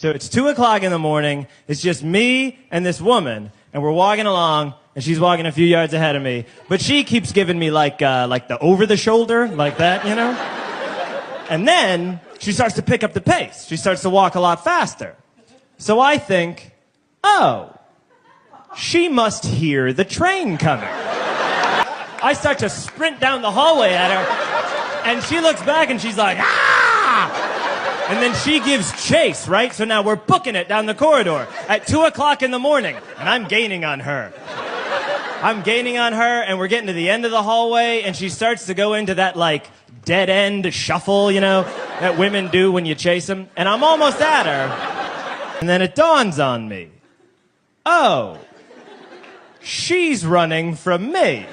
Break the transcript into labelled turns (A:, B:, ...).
A: So it's 2 o'clock in the morning. It's just me and this woman, and we're walking along, and she's walking a few yards ahead of me. But she keeps giving me like the over the shoulder, like that, you know? And then she starts to pick up the pace. She starts to walk a lot faster. So I think, oh, she must hear the train coming. I start to sprint down the hallway at her, and she looks back and she's like, ah! And then she gives chase, right? So now we're booking it down the corridor at 2 o'clock in the morning, and I'm gaining on her. I'm gaining on her, and we're getting to the end of the hallway, and she starts to go into that, like, dead-end shuffle, you know, that women do when you chase them. And I'm almost at her, and then it dawns on me. Oh, she's running from me.